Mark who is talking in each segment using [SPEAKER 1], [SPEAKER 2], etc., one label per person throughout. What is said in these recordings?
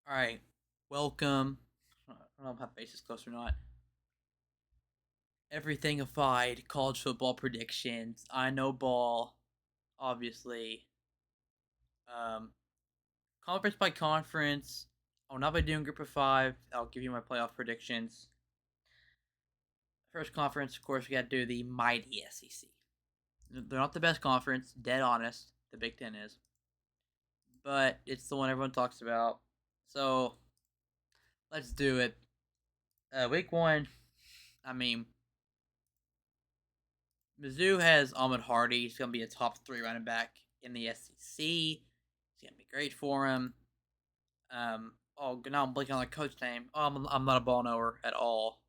[SPEAKER 1] All right, welcome. I don't know if my face is close or not. Everythingified college football predictions. I know ball, obviously. Um, Conference by conference. I'll not be doing group of five. I'll give you my playoff predictions. First conference, of course, we got to do the mighty SEC. They're not the best conference, dead honest. The Big Ten is, but it's the one everyone talks about. So let's do it. Week one. I mean, Mizzou has Ahmed Hardy. He's going to be a top three running back in the SEC. It's going to be great for him. Now I'm blanking on the coach name. I'm not a ball knower at all.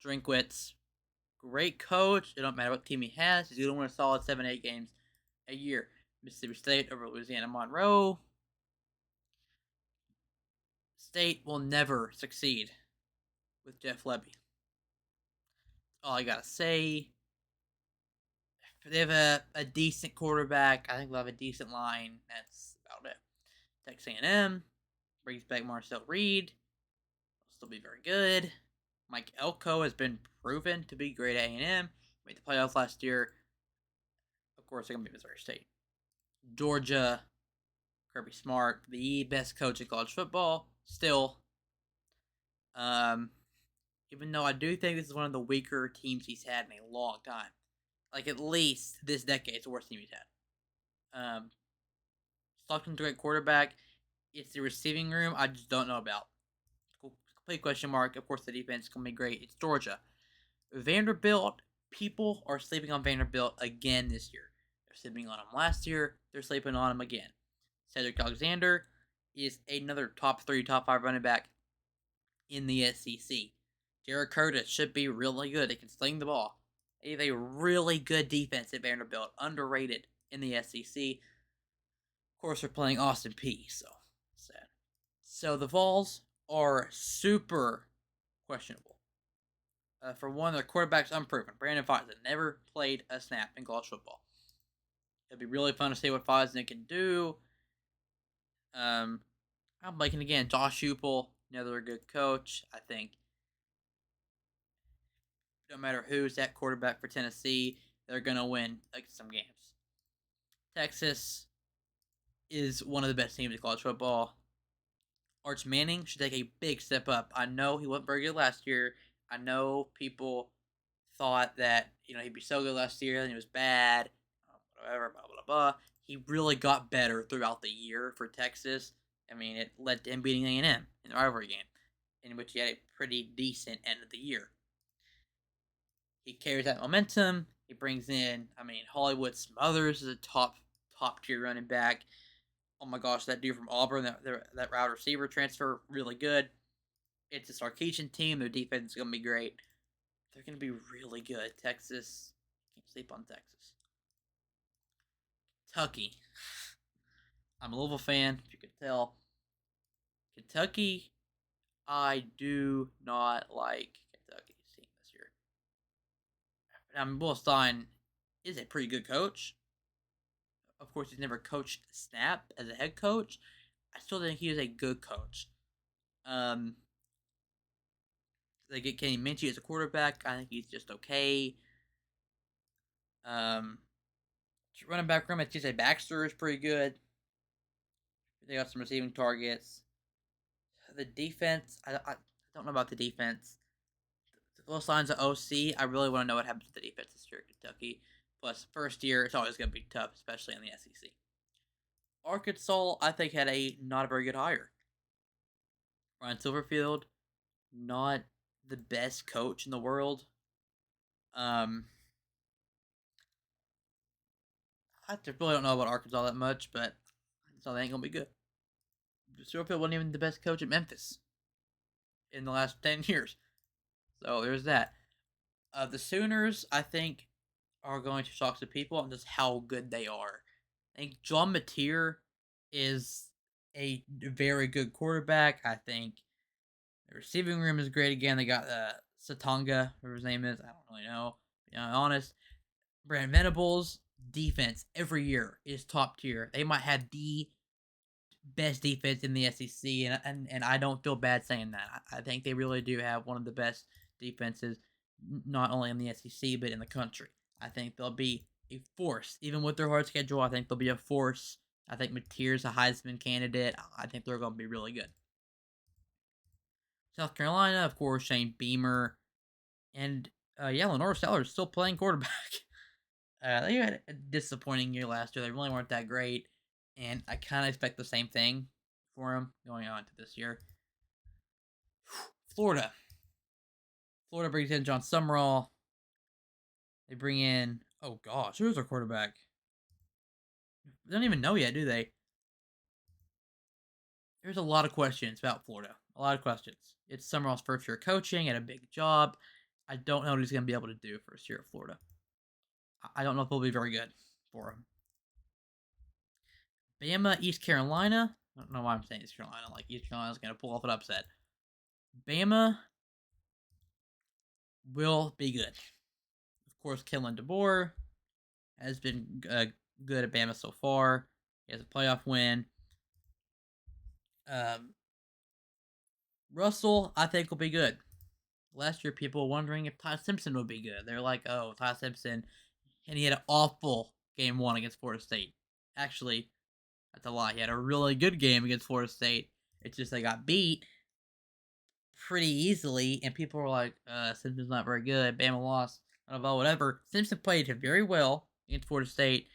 [SPEAKER 1] Drinkwitz, great coach. It don't matter what team he has. He's going to win a solid 7-8 games a year. Mississippi State over Louisiana Monroe. State will never succeed with Jeff Lebby. All I gotta say. They have a decent quarterback. I think they'll have a decent line. That's about it. Texas A&M brings back Marcel Reed. Will still be very good. Mike Elko has been proven to be great at A&M. Made the playoffs last year. Of course, they're going to be Missouri State. Georgia, Kirby Smart, the best coach in college football. Still. Even though I do think this is one of the weaker teams he's had in a long time. Like, at least this decade, it's the worst team he's had. Stockton's a great quarterback. It's the receiving room I just don't know about. Complete question mark. Of course, the defense is going to be great. It's Georgia. Vanderbilt, people are sleeping on Vanderbilt again this year. They're sleeping on him last year. They're sleeping on him again. Cedric Alexander is another top 3, top 5 running back in the SEC. Jared Curtis should be really good. They can sling the ball. They have a really good defense at Vanderbilt. Underrated in the SEC. Of course, they're playing Austin Peay, so sad. So the Vols are super questionable. For one, their quarterback's unproven. Brandon Faison never played a snap in college football. It'd be really fun to see what Faison can do. I'm liking again Josh Heupel, another good coach. I think no matter who's at quarterback for Tennessee, they're gonna win like some games. Texas is one of the best teams in college football. Arch Manning should take a big step up. I know he wasn't very good last year. I know people thought that he'd be so good last year and he was bad, whatever, blah blah blah. He really got better throughout the year for Texas. I mean, it led to him beating A&M in the rivalry game, in which he had a pretty decent end of the year. He carries that momentum. He brings in, Hollywood Smothers is a top tier running back. Oh my gosh, that dude from Auburn, that wide receiver transfer, really good. It's a Sarkisian team. Their defense is going to be great. They're going to be really good. Texas, can't sleep on Texas. Kentucky. I'm a Louisville fan, if you could tell. Kentucky, I do not like Kentucky's team this year. Will Stein is a pretty good coach. Of course, he's never coached a snap as a head coach. I still think he is a good coach. They get Kenny Minchie as a quarterback. I think he's just okay. Running back room, it's TJ Baxter is pretty good. They got some receiving targets. The defense, I don't know about the defense. The little signs of OC, I really want to know what happens to the defense this year at Kentucky. Plus, first year, it's always going to be tough, especially in the SEC. Arkansas, I think, had a not a very good hire. Ryan Silverfield, not the best coach in the world. I really don't know about Arkansas that much, but Arkansas ain't gonna be good. Silverfield wasn't even the best coach at Memphis in the last 10 years. So there's that. The Sooners, I think, are going to shock some people on just how good they are. I think John Mateer is a very good quarterback. I think the receiving room is great again. They got Satanga, whatever his name is. I don't really know. To be honest. Brand Venables, defense every year is top tier. They might have the best defense in the SEC, and I don't feel bad saying that. I think they really do have one of the best defenses, not only in the SEC but in the country. I think they'll be a force, even with their hard schedule. I think they'll be a force. I think Mateer's a Heisman candidate. I think they're going to be really good. South Carolina, of course, Shane Beamer, and Lenore Sellers still playing quarterback. They had a disappointing year last year. They really weren't that great, and I kind of expect the same thing for them going on to this year. Florida. Florida brings in John Summerall. They bring in, oh gosh, who's their quarterback? They don't even know yet, do they? There's a lot of questions about Florida. A lot of questions. It's Summerall's first year coaching at a big job. I don't know what he's going to be able to do first year at Florida. I don't know if he'll be very good for him. Bama, East Carolina. I don't know why I'm saying East Carolina. Like East Carolina's going to pull off an upset. Bama will be good. Of course, Kellen DeBoer has been good at Bama so far. He has a playoff win. Russell, I think, will be good. Last year, people were wondering if Ty Simpson would be good. They're like, oh, Ty Simpson. And he had an awful game 1 against Florida State. Actually, that's a lie. He had a really good game against Florida State. It's just they got beat pretty easily, and people were like, Simpson's not very good. Bama lost. I don't know, whatever. Simpson played very well against Florida State,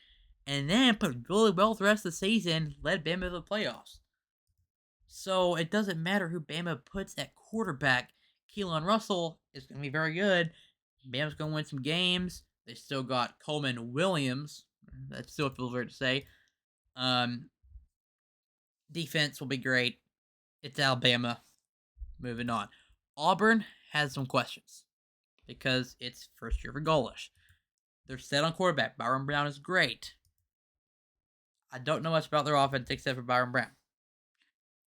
[SPEAKER 1] and then played really well the rest of the season, led Bama to the playoffs. So it doesn't matter who Bama puts at quarterback. Keelan Russell is going to be very good. Bama's going to win some games. They still got Coleman Williams. That still feels weird to say. Defense will be great. It's Alabama. Moving on. Auburn has some questions because it's first year for Golish. They're set on quarterback. Byron Brown is great. I don't know much about their offense except for Byron Brown.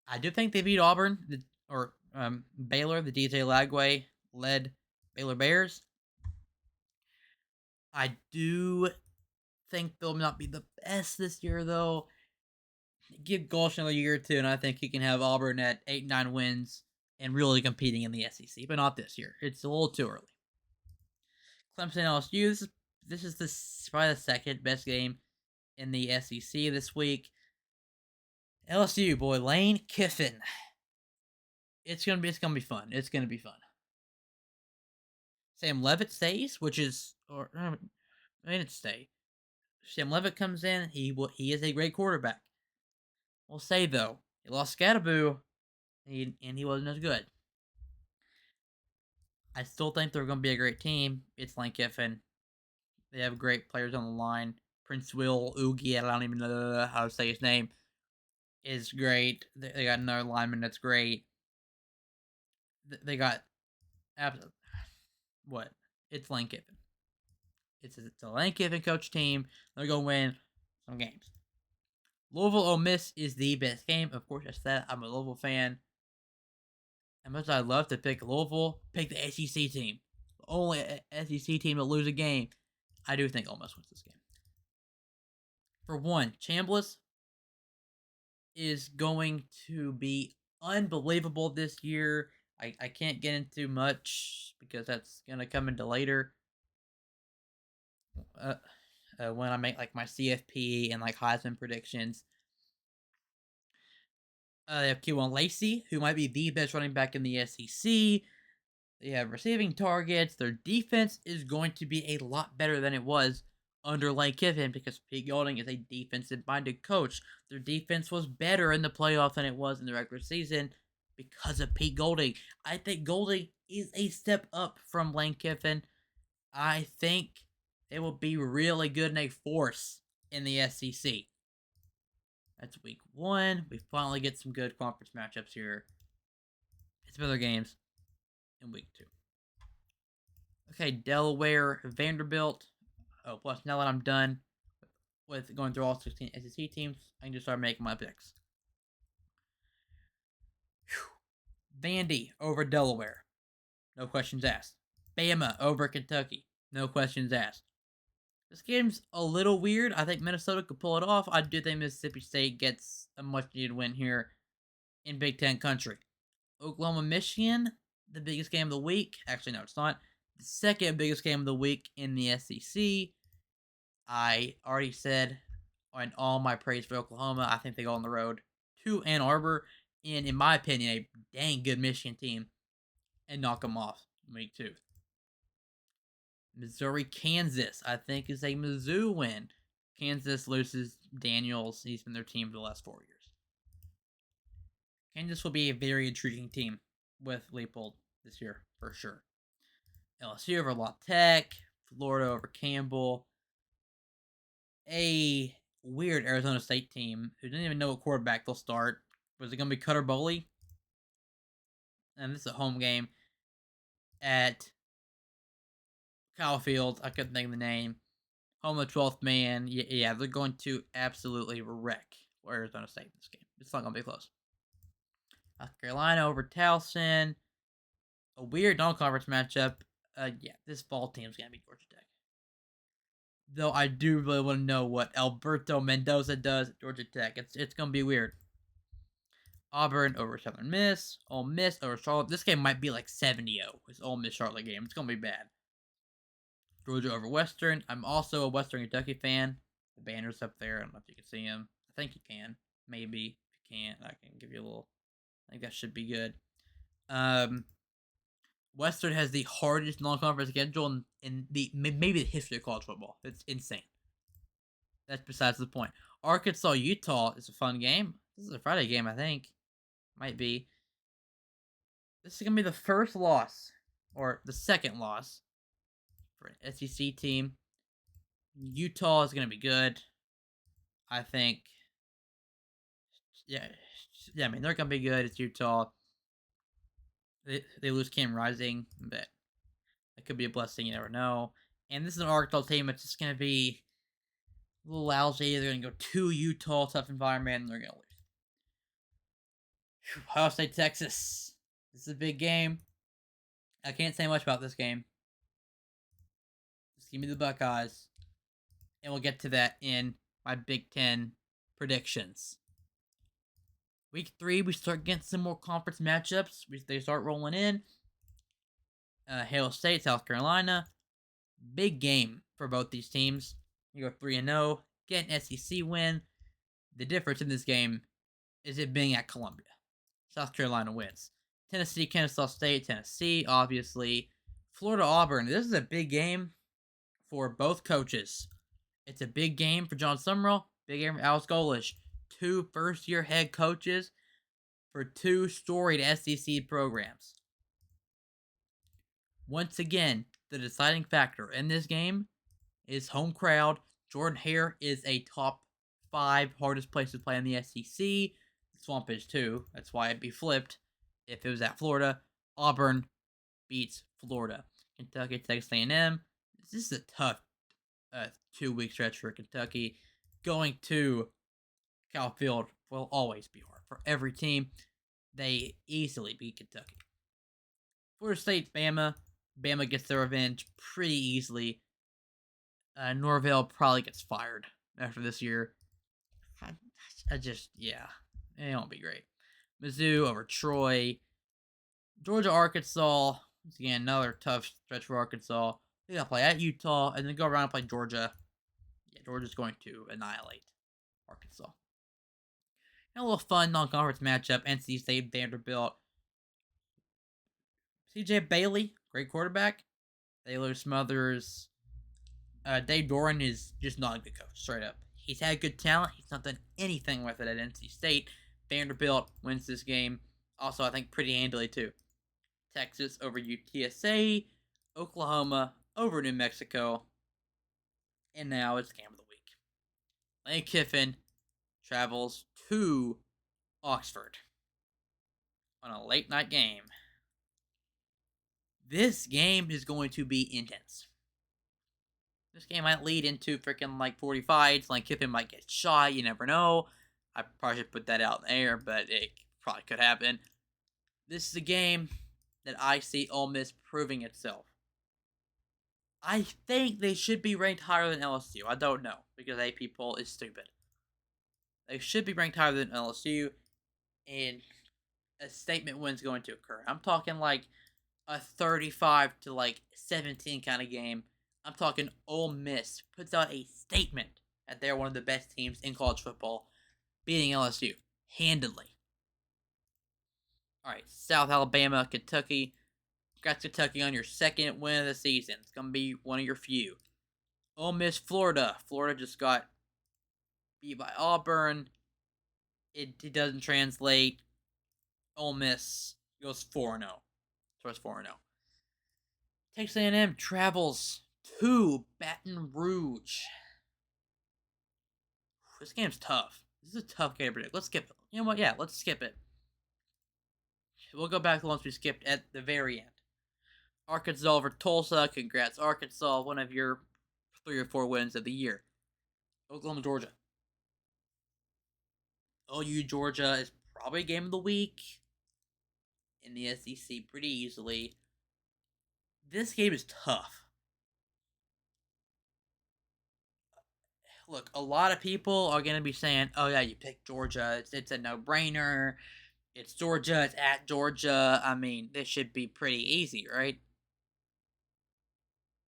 [SPEAKER 1] I do think they beat Auburn, Baylor, the DJ Lagway led Baylor Bears. I do think they'll not be the best this year, though. Give Golish another year or two, and I think he can have Auburn at 8-9 wins and really competing in the SEC, but not this year. It's a little too early. Clemson LSU. This is probably the second best game in the SEC this week. LSU, boy, Lane Kiffin. It's gonna be fun. It's gonna be fun. Sam Levitt stays, stay. Sam Levitt comes in. He is a great quarterback. We'll say though, he lost Scatterboo, and he wasn't as good. I still think they're gonna be a great team. It's Lane Kiffin. They have great players on the line. Prince Will Oogie, I don't even know how to say his name, is great. They got another lineman that's great. They got what? It's Lane Kiffin. It's a Lane Kiffin coach team. They're gonna win some games. Louisville Ole Miss is the best game. Of course, I said I'm a Louisville fan. As much as I'd love to pick Louisville, pick the SEC team. The only SEC team to lose a game. I do think Ole Miss wins this game. For one, Chambliss is going to be unbelievable this year. I can't get into much because that's going to come into later. When I make like my CFP and like Heisman predictions. They have Kewan Lacey, who might be the best running back in the SEC. They have receiving targets. Their defense is going to be a lot better than it was under Lane Kiffin because Pete Golding is a defensive-minded coach. Their defense was better in the playoffs than it was in the regular season because of Pete Golding. I think Golding is a step up from Lane Kiffin. I think they will be really good and a force in the SEC. That's week 1. We finally get some good conference matchups here. It's other games in week 2. Okay, Delaware, Vanderbilt. Oh, plus now that I'm done with going through all 16 SEC teams, I can just start making my picks. Vandy over Delaware. No questions asked. Bama over Kentucky. No questions asked. This game's a little weird. I think Minnesota could pull it off. I do think Mississippi State gets a much needed win here in Big Ten country. Oklahoma, Michigan, the biggest game of the week. Actually, no, it's not. The second biggest game of the week in the SEC. I already said on all my praise for Oklahoma. I think they go on the road to Ann Arbor, and in my opinion, a dang good Michigan team, and knock them off in week 2. Missouri, Kansas, I think is a Mizzou win. Kansas loses Daniels. He's been their team for the last 4 years. Kansas will be a very intriguing team with Leipold this year, for sure. LSU over La Tech, Florida over Campbell. A weird Arizona State team who didn't even know what quarterback they'll start. Was it going to be Cutter Boley? And this is a home game at Kyle Field. I couldn't think of the name. Home of the 12th man. Yeah, they're going to absolutely wreck Arizona State in this game. It's not going to be close. South Carolina over Towson. A weird non-conference matchup. Yeah, this fall team's going to be Georgia Tech. Though I do really want to know what Alberto Mendoza does at Georgia Tech. It's going to be weird. Auburn over Southern Miss. Ole Miss over Charlotte. This game might be like 70-0. This Ole Miss Charlotte game. It's going to be bad. Georgia over Western. I'm also a Western Kentucky fan. The banner's up there. I don't know if you can see them. I think you can. Maybe. If you can't, I can give you a little. I think that should be good. Western has the hardest non-conference schedule in the maybe the history of college football. It's insane. That's besides the point. Arkansas, Utah is a fun game. This is a Friday game, I think. Might be. This is going to be the first loss, or the second loss, for an SEC team. Utah is going to be good. I think. Yeah, I mean, they're going to be good. It's Utah. They lose Cam Rising, but it could be a blessing. You never know. And this is an Arkansas team. It's just going to be a little lousy. They're going to go to Utah, tough environment, and they're going to lose. Ohio State, Texas. This is a big game. I can't say much about this game. Just give me the Buckeyes. And we'll get to that in my Big Ten predictions. Week 3, we start getting some more conference matchups. They start rolling in. Hail State, South Carolina. Big game for both these teams. You go 3-0. Get an SEC win. The difference in this game is it being at Columbia. South Carolina wins. Tennessee, Kennesaw State, Tennessee, obviously. Florida, Auburn. This is a big game for both coaches. It's a big game for John Summerall. Big game for Alex Golesh. 2 first-year head coaches for 2 storied SEC programs. Once again, the deciding factor in this game is home crowd. Jordan Hare is a top 5 hardest place to play in the SEC. Swamp is too. That's why it'd be flipped if it was at Florida. Auburn beats Florida. Kentucky, Texas A&M. This is a tough 2-week stretch for Kentucky. Going to Cal Field will always be hard for every team. They easily beat Kentucky. Florida State, Bama. Bama gets their revenge pretty easily. Norvell probably gets fired after this year. It won't be great. Mizzou over Troy. Georgia, Arkansas. Once again, another tough stretch for Arkansas. They got to play at Utah and then go around and play Georgia. Yeah, Georgia's going to annihilate Arkansas. And a little fun non-conference matchup. NC State, Vanderbilt. CJ Bailey, great quarterback. Taylor Smothers. Dave Doran is just not a good coach, straight up. He's had good talent. He's not done anything with it at NC State. Vanderbilt wins this game. Also, I think pretty handily, too. Texas over UTSA. Oklahoma over New Mexico. And now it's game of the week. Lane Kiffin travels to Oxford on a late night game. This game is going to be intense. This game might lead into freaking like 40 fights. Lane Kiffin might get shot. You never know. I probably should put that out in the air, but it probably could happen. This is a game that I see Ole Miss proving itself. I think they should be ranked higher than LSU. I don't know because AP poll is stupid. They should be ranked higher than LSU, and a statement win's going to occur. I'm talking like a 35 to like 17 kind of game. I'm talking Ole Miss puts out a statement that they're one of the best teams in college football, beating LSU handedly. All right, South Alabama, Kentucky. Got Kentucky on your second win of the season. It's gonna be one of your few. Ole Miss, Florida. Florida just got beat by Auburn. It doesn't translate. Ole Miss goes 4-0. So it's 4-0. Texas A&M travels to Baton Rouge. This game's tough. This is a tough game to predict. Let's skip it. You know what? Yeah, let's skip it. We'll go back to the ones we skipped at the very end. Arkansas over Tulsa. Congrats, Arkansas. One of your 3 or 4 wins of the year. Oklahoma, Georgia. OU, Georgia is probably game of the week in the SEC pretty easily. This game is tough. Look, a lot of people are going to be saying, oh, yeah, you picked Georgia. It's a no-brainer. It's Georgia. It's at Georgia. I mean, this should be pretty easy, right?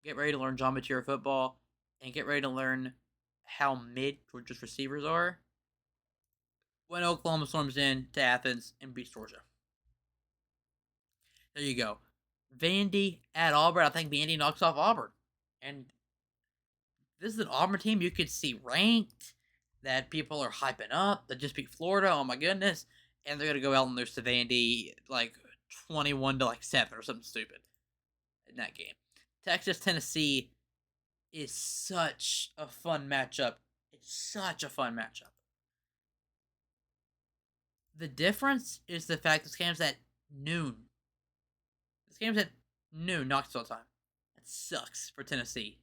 [SPEAKER 1] Get ready to learn geometry of football and get ready to learn how mid Georgia's receivers are when Oklahoma storms in to Athens and beats Georgia. There you go. Vandy at Auburn. I think Vandy knocks off Auburn. And this is an Auburn team you could see ranked, that people are hyping up, that just beat Florida. Oh my goodness. And they're going to go out and lose to Vandy like 21 to like 7 or something stupid in that game. Texas, Tennessee is such a fun matchup. It's such a fun matchup. The difference is the fact this game's at noon. This game's at noon, Knoxville time. That sucks for Tennessee.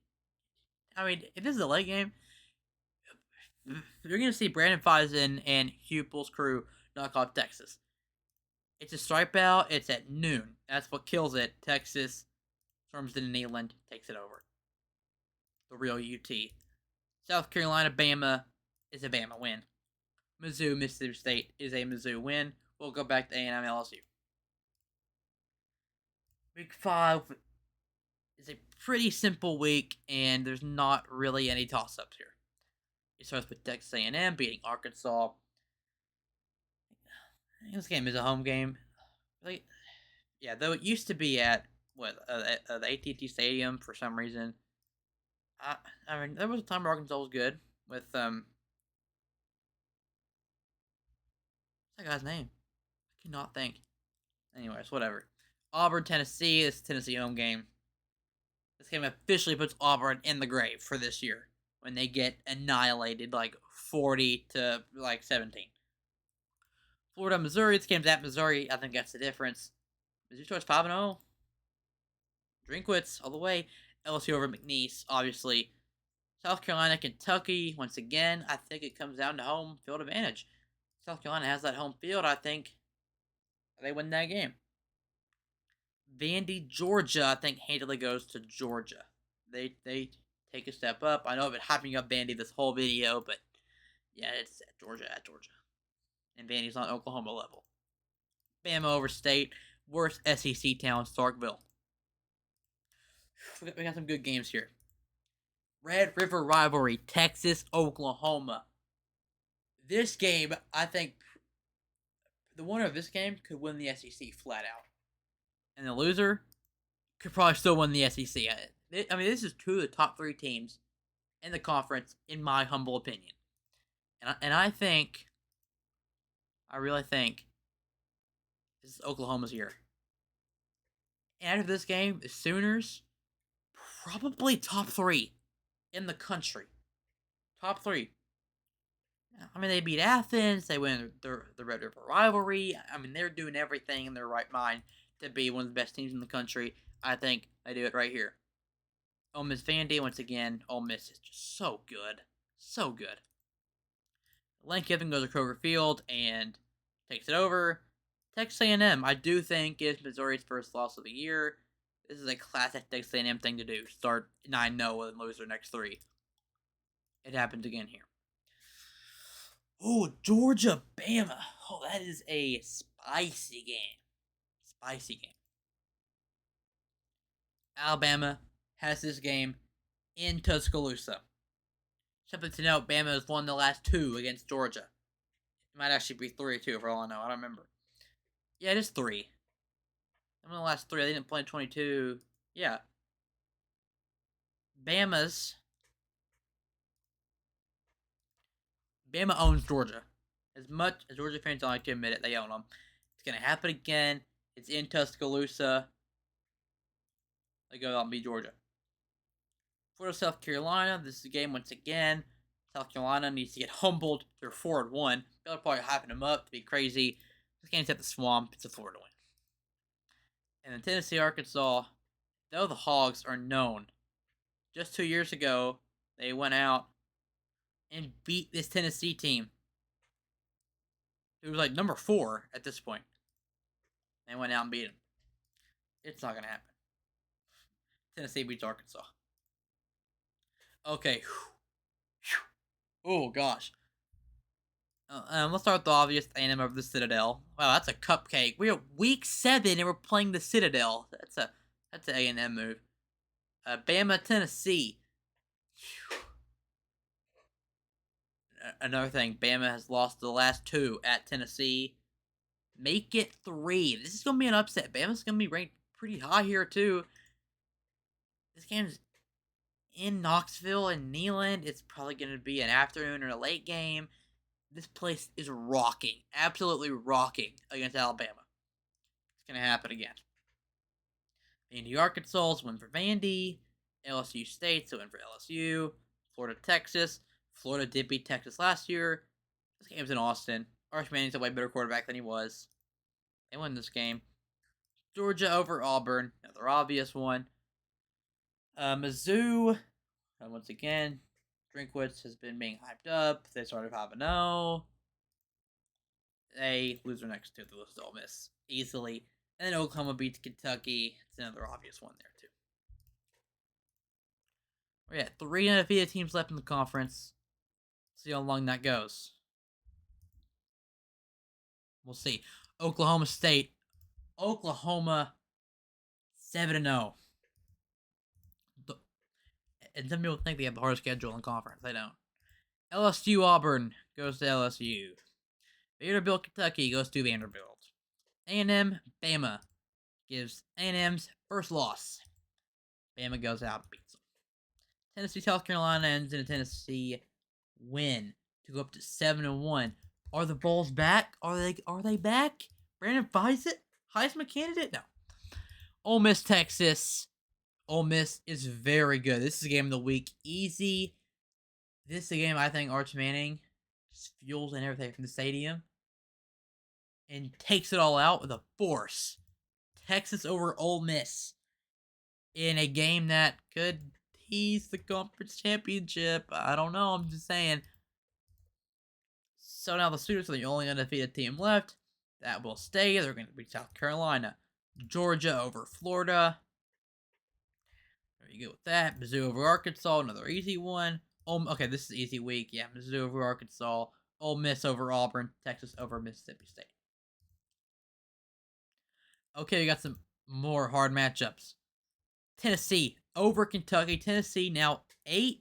[SPEAKER 1] I mean, if this is a late game, you're going to see Brandon Faison and Hugh Bull's crew knock off Texas. It's a stripe out. It's at noon. That's what kills it. Texas storms into Neyland, takes it over. The real UT. South Carolina, Bama is a Bama win. Mizzou, Mississippi State is a Mizzou win. We'll go back to A&M LSU. Week 5 is a pretty simple week, and there's not really any toss-ups here. It starts with Texas A&M beating Arkansas. This game is a home game. Like, yeah, though it used to be at the AT&T Stadium for some reason. I mean, there was a time where Arkansas was good with what's that guy's name? I cannot think. Anyways, whatever. Auburn, Tennessee. This is Tennessee home game. This game officially puts Auburn in the grave for this year when they get annihilated like 40 to like 17. Florida, Missouri. This game's at Missouri. I think that's the difference. Missouri starts 5-0. Drinkwitz all the way. LSU over McNeese, obviously. South Carolina, Kentucky. Once again, I think it comes down to home field advantage. South Carolina has that home field. I think they win that game. Vandy, Georgia. I think handily goes to Georgia. They take a step up. I know I've been hyping up Vandy this whole video, but yeah, it's at Georgia. And Vandy's on Oklahoma level. Bama over State. Worst SEC town, Starkville. We got some good games here. Red River Rivalry, Texas, Oklahoma. This game, I think, the winner of this game could win the SEC flat out. And the loser could probably still win the SEC. I mean, this is 2 of the top 3 teams in the conference, in my humble opinion. And I really think, this is Oklahoma's year. And after this game, the Sooners, probably top 3 in the country. Top 3. I mean, they beat Athens. They win the Red River Rivalry. I mean, they're doing everything in their right mind to be one of the best teams in the country. I think they do it right here. Ole Miss Vandy, once again, Ole Miss is just so good. So good. Lane Kiffin goes to Kroger Field and takes it over. Texas A&M, I do think, is Missouri's first loss of the year. This is a classic Texas A&M thing to do. Start 9-0 and lose their next 3. It happens again here. Oh, Georgia, Bama. Oh, that is a spicy game. Spicy game. Alabama has this game in Tuscaloosa. Something to note, Bama has won the last 2 against Georgia. It might actually be 3 or 2 for all I know. I don't remember. Yeah, it is 3. In the last 3, they didn't play in 22. Yeah. Bama owns Georgia. As much as Georgia fans don't like to admit it, they own them. It's going to happen again. It's in Tuscaloosa. They go out and beat Georgia. For South Carolina, this is a game once again. South Carolina needs to get humbled. They're 4-1. They'll probably hyping them up to be crazy. This game's at the Swamp. It's a Florida win. And then Tennessee, Arkansas, though the Hogs are known, just 2 years ago, they went out and beat this Tennessee team. It was like number 4 at this point. They went out and beat them. It's not going to happen. Tennessee beats Arkansas. Okay. Oh, gosh. Let's start with the obvious. A&M over the Citadel. Wow, that's a cupcake. We are week 7 and we're playing the Citadel. That's an A&M move. Bama, Tennessee. Another thing, Bama has lost the last 2 at Tennessee. Make it 3. This is going to be an upset. Bama's going to be ranked pretty high here, too. This game's in Knoxville and Neyland. It's probably going to be an afternoon or a late game. This place is rocking. Absolutely rocking against Alabama. It's going to happen again. Vandy, Arkansas win for Vandy. LSU State's win for LSU. Florida, Texas. Florida did beat Texas last year. This game's in Austin. Arch Manning's a way better quarterback than he was. They win this game. Georgia over Auburn. Another obvious one. Mizzou. Once again, Drinkwitz has been being hyped up. They started 5-0. They lose their next 2. They lose to Ole Miss easily. And then Oklahoma beats Kentucky. It's another obvious one there, too. We're at 3 undefeated teams left in the conference. See how long that goes. We'll see. Oklahoma State. Oklahoma 7-0. And some people think they have the hardest schedule in the conference. They don't. LSU Auburn goes to LSU. Vanderbilt Kentucky goes to Vanderbilt. A&M Bama gives A&M's first loss. Bama goes out and beats them. Tennessee South Carolina ends in a Tennessee win to go up to 7-1. Are the Bulls back? Are they back? Brandon Fizett, Heisman candidate? No. Ole Miss Texas. Ole Miss is very good. This is a game of the week. Easy. This is a game I think Arch Manning just fuels and everything from the stadium and takes it all out with a force. Texas over Ole Miss in a game that could tease the conference championship. I don't know. I'm just saying. So now the Sooners are the only undefeated team left. That will stay. They're going to beat South Carolina. Georgia over Florida. There you go with that. Mizzou over Arkansas. Another easy one. Okay, this is an easy week. Yeah, Mizzou over Arkansas. Ole Miss over Auburn. Texas over Mississippi State. Okay, we got some more hard matchups. Tennessee over Kentucky. Tennessee now 8-1.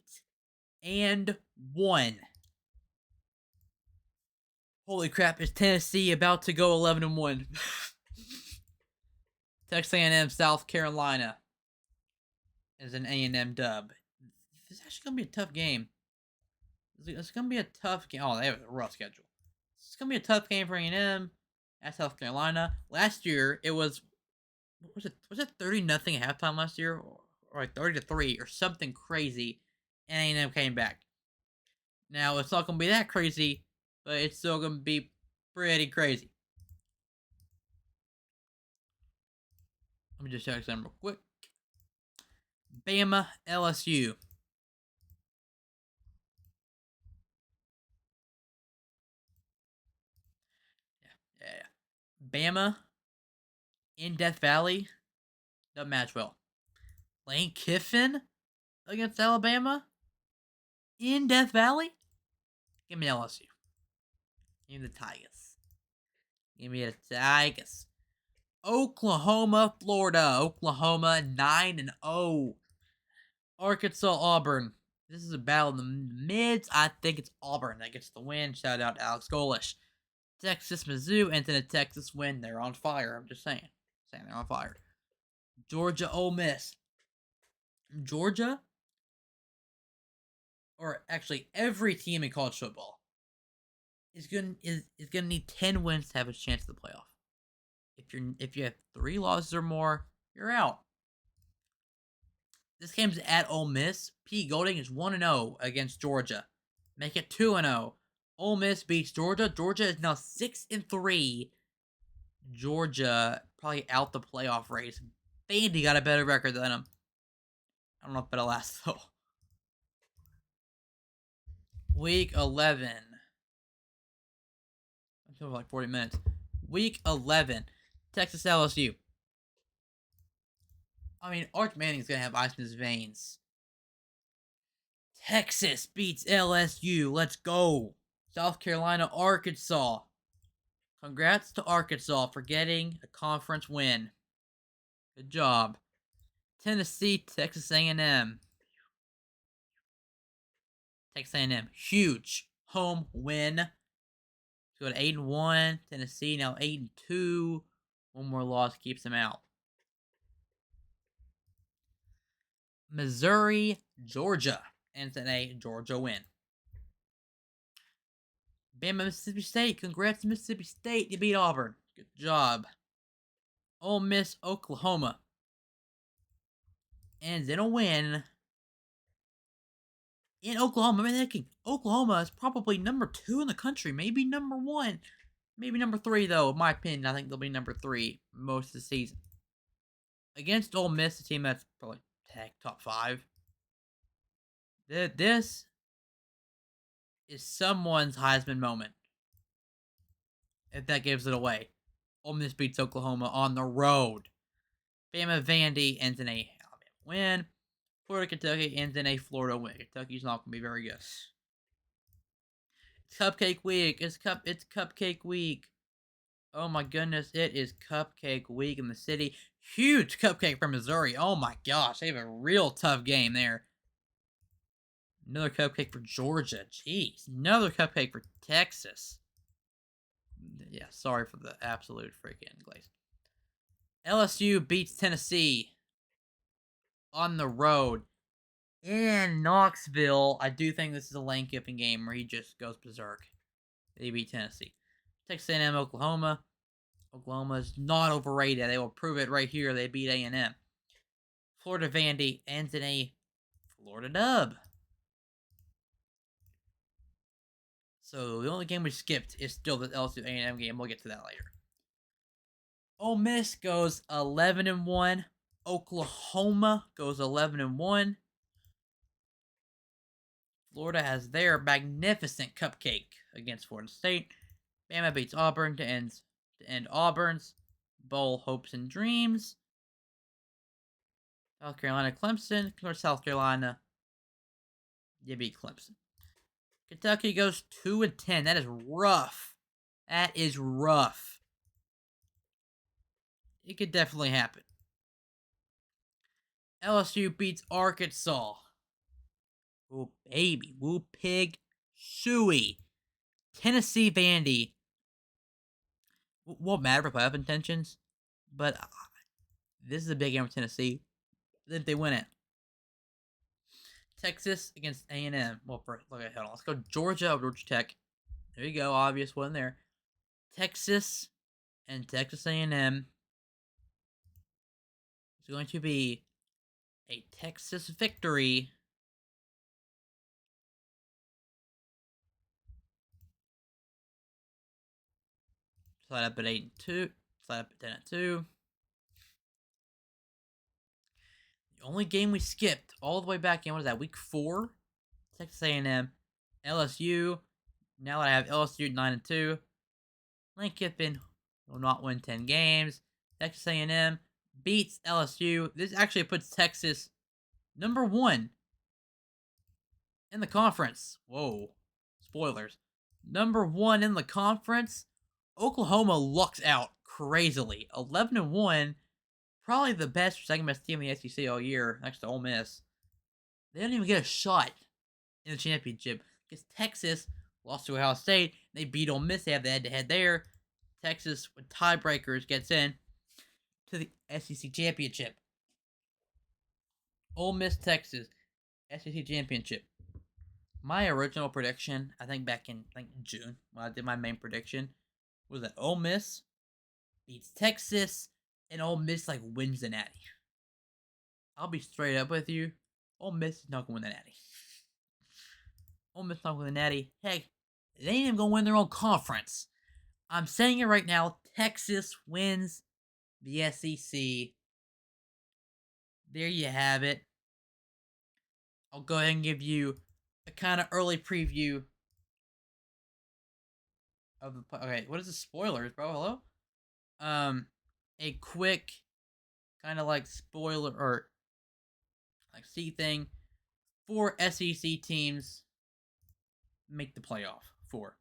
[SPEAKER 1] Holy crap, is Tennessee about to go 11-1? Texas A&M, South Carolina is an A&M dub. This is actually going to be a tough game. It's going to be a tough game. Oh, they have a rough schedule. It's going to be a tough game for A&M at South Carolina. Last year, it was, what was it? Was it 30-0 at halftime last year? Or like 30-3 or something crazy. And A&M came back. Now, it's not going to be that crazy, but it's still going to be pretty crazy. Let me just check some real quick. Bama, LSU. Yeah. Bama in Death Valley. Doesn't match well. Lane Kiffin against Alabama in Death Valley. Give me LSU. Give me the Tigers. Give me the Tigers. Oklahoma, Florida. Oklahoma 9-0. Arkansas, Auburn. This is a battle in the mids. I think it's Auburn that gets the win. Shout out Alex Golish. Texas, Mizzou, and then a Texas win. They're on fire. I'm just saying. They're on fire. Georgia, Ole Miss. Georgia, or actually every team in college football, is gonna need 10 wins to have a chance at the playoff. If you have 3 losses or more, you're out. This game's at Ole Miss. P. Golding is 1-0 against Georgia. Make it 2-0. Ole Miss beats Georgia. Georgia is now 6-3. Georgia probably out the playoff race. Vandy got a better record than them. I don't know if that'll last though. Week 11. I'm talking for like 40 minutes. Week 11. Texas LSU. I mean, Arch Manning's going to have ice in his veins. Texas beats LSU. Let's go. South Carolina, Arkansas. Congrats to Arkansas for getting a conference win. Good job. Tennessee, Texas A&M. Texas A&M, huge home win. Let's go to 8-1. Tennessee now 8-2. One more loss keeps them out. Missouri, Georgia. And today, Georgia win. Bama, Mississippi State. Congrats to Mississippi State. You beat Auburn. Good job. Ole Miss, Oklahoma. And then a win in Oklahoma. I'm thinking Oklahoma is probably number 2 in the country. Maybe number 1. Maybe number 3, though. In my opinion, I think they'll be number 3 most of the season. Against Ole Miss, a team that's probably top 5. This is someone's Heisman moment. If that gives it away. Ole Miss beats Oklahoma on the road. Bama, Vandy ends in a Alabama win. Florida, Kentucky ends in a Florida win. Kentucky's not going to be very good. It's Cupcake Week. It's Cupcake Week. Oh my goodness, it is Cupcake Week in the city. Huge cupcake for Missouri. Oh my gosh, they have a real tough game there. Another cupcake for Georgia. Jeez. Another cupcake for Texas. Yeah, sorry for the absolute freaking glaze. LSU beats Tennessee on the road in Knoxville. I do think this is a Lane Kiffin game where he just goes berserk. They beat Tennessee. Texas A&M, Oklahoma. Oklahoma's not overrated. They will prove it right here. They beat A&M. Florida, Vandy ends in a Florida dub. So the only game we skipped is still the LSU A&M game. We'll get to that later. Ole Miss goes 11-1. Oklahoma goes 11-1. Florida has their magnificent cupcake against Florida State. Bama beats Auburn to end Auburn's bowl hopes and dreams. South Carolina, Clemson. South Carolina, you beat Clemson. Kentucky goes 2-10. That is rough. That is rough. It could definitely happen. LSU beats Arkansas. Oh, baby. Woo pig. Shooey. Tennessee, Vandy. Won't matter for playoff intentions, but this is a big game for Tennessee. If they win it. Texas against A&M. Well, hold on. Let's go Georgia over Georgia Tech. There you go. Obvious one there. Texas and Texas A&M. It's going to be a Texas victory. Slide up at 8-2. Slide up at 10-2. The only game we skipped all the way back in, what is that, week 4? Texas A&M, LSU. Now that I have LSU 9-2, Lane Kiffin will not win 10 games. Texas A&M beats LSU. This actually puts Texas number 1 in the conference. Whoa. Spoilers. Number 1 in the conference. Oklahoma lucks out crazily. 11-1. Probably the best or second best team in the SEC all year, next to Ole Miss. They didn't even get a shot in the championship because Texas lost to Ohio State. They beat Ole Miss. They have the head-to-head there. Texas, with tiebreakers, gets in to the SEC championship. Ole Miss, Texas, SEC championship. My original prediction, I think back in June when I did my main prediction, was that Ole Miss beats Texas and Ole Miss wins the Natty. I'll be straight up with you. Ole Miss is not gonna win the Natty. Ole Miss not gonna win the Natty. Heck, they ain't even gonna win their own conference. I'm saying it right now. Texas wins the SEC. There you have it. I'll go ahead and give you a kind of early preview of the. Okay, what is the spoilers, bro? Hello. A quick kind of spoiler or see thing for SEC teams make the playoff for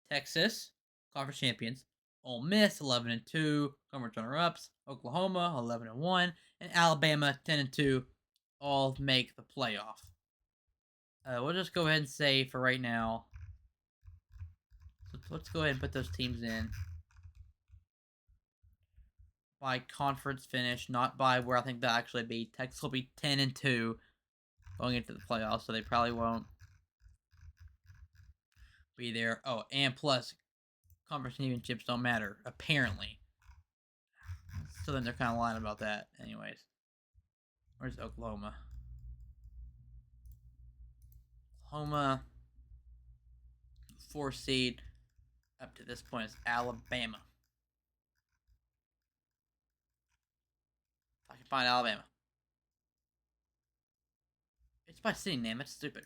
[SPEAKER 1] Texas, conference champions, Ole Miss 11-2, conference runner-ups, Oklahoma 11-1, and Alabama 10-2, all make the playoff. We'll just go ahead and say for right now. Let's go ahead and put those teams in by conference finish, not by where I think they'll actually be. Texas will be 10-2 going into the playoffs, so they probably won't be there. Oh, and plus, conference championships don't matter, apparently. So then they're kind of lying about that. Anyways. Where's Oklahoma? Oklahoma, 4 seed. Up to this point is Alabama. If I can find Alabama. It's by city name. That's stupid.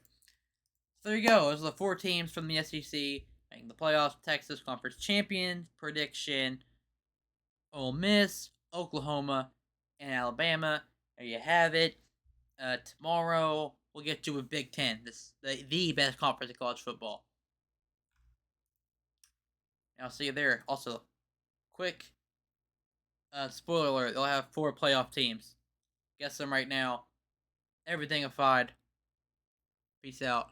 [SPEAKER 1] So there you go. Those are the 4 teams from the SEC making the playoffs. Texas Conference champion prediction. Ole Miss, Oklahoma, and Alabama. There you have it. Tomorrow we'll get to a Big Ten. The best conference in college football. And I'll see you there. Also, quick spoiler alert. They'll have 4 playoff teams. Guess them right now. Everything Afied. Peace out.